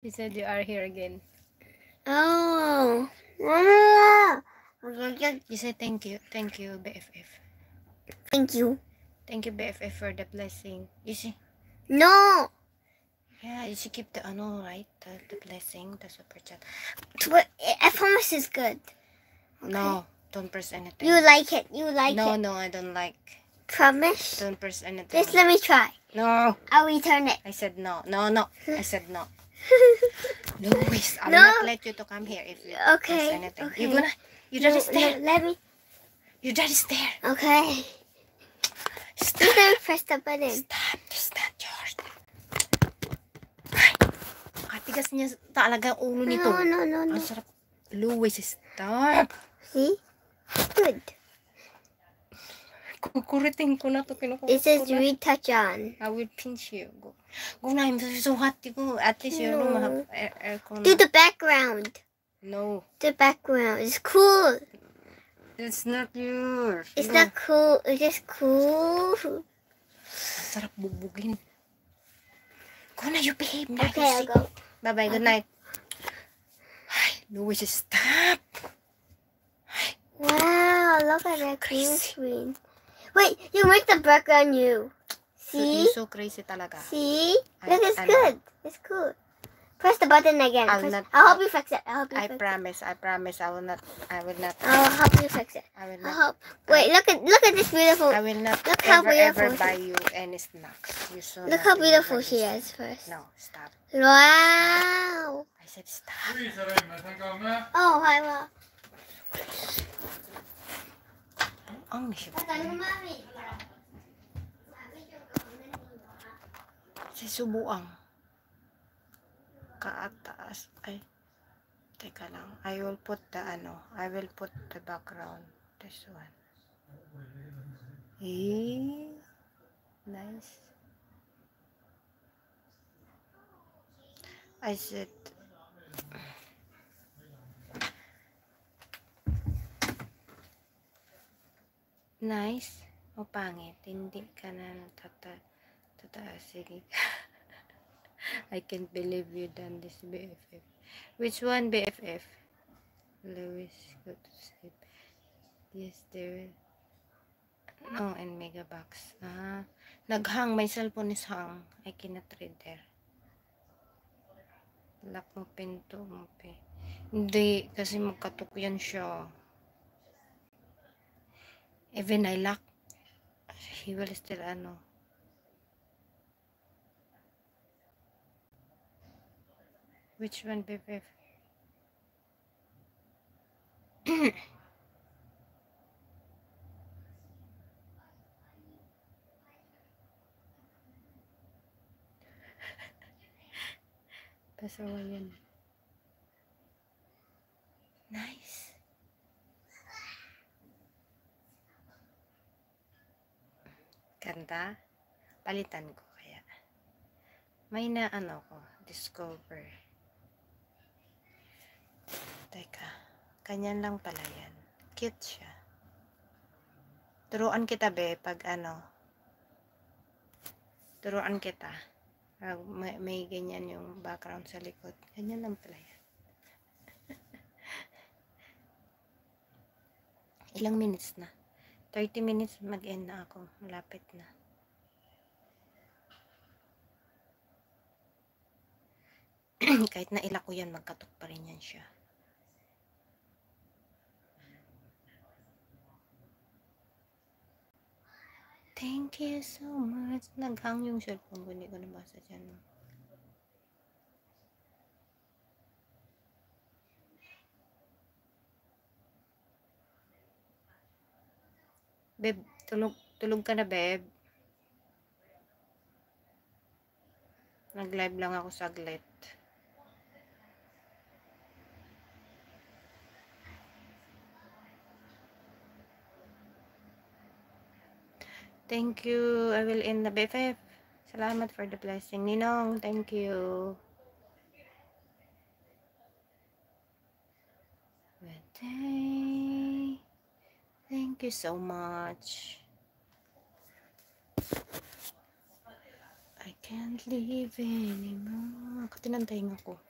He said you are here again. Oh. You said thank you. Thank you, BFF. Thank you. Thank you, BFF, for the blessing. You see? No. Yeah, you should keep the right? The blessing, the super chat. But I promise it's good. Okay. No, don't press anything. You like it. You like no, it. No, I don't like. Promise? Don't press anything. Just let me try. No. I'll return it. I said no. No. I said no. Louis, I will No. not let you to come here if you press anything. Okay. Your dad is there. No, let me. Your dad is there. Okay. Stop. Just let me press the button. Stop. It's not yours. Ay, matigas niya talaga ang ulo nito. No. Ang sarap. Louis, stop. See? Good. Kukuritin ko na to. It says retouch on. I will pinch you. Go na. I'm so hot. At least your room have aircon. Do the background. No. The background. It's cool. It's not yours. It's not cool. It's just cool. Ang sarap bubugin. Go na, you behave na. Okay, I'll go. Bye-bye. Good night. Ay, Louis, stop. Wow, look at that green screen. Wait, you make the background new. See? You're so crazy talaga. See? Look, it's good. It's cool. Press the button again. I'll help you fix it. I promise. I will not. I'll help you fix it. I will not. Wait, look at this beautiful. I will not Look how beautiful ever buy you any snacks. Look how beautiful she is first. No, stop. Wow. I said stop. Oh, hi, well. Ang siya. Si Subuang. Kaataas. Ay. Teka lang. I will put the background. This one. Nice. I said nice o pangit, hindi ka na tataas. Sige. I can't believe you done this, BFF. Which one, BFF? Louis, go to sleep. Yes, there. No, and Megabox. Naghang. My cellphone is hang. I cannot read there. Lock mo pinto mo, pe. Hindi, kasi magkatok yan siya. Even I lock, he will still Which one, BFF? Pasawa yan. Nice. Kanta? Palitan ko kaya. May na ko, discover. Teka. Kanyan lang pala yan. Cute siya. Turuan kita, be, pag Turuan kita. May ganyan yung background sa likod. Ganyan lang pala yan. Ilang minutes na? 30 minutes mag-end na ako. Malapit na. Kahit na ilak ko yan, magkatok pa rin yan siya. Thank you so much. Naghang yung cellphone ko. Hindi ko nabasa dyan. Beb, tulog ka na, beb. Nag-live lang ako saglit. Thank you. I will end the BFF. Salamat for the blessing. Ninong, thank you. Thank you so much. I can't live anymore. Katinantayin ako.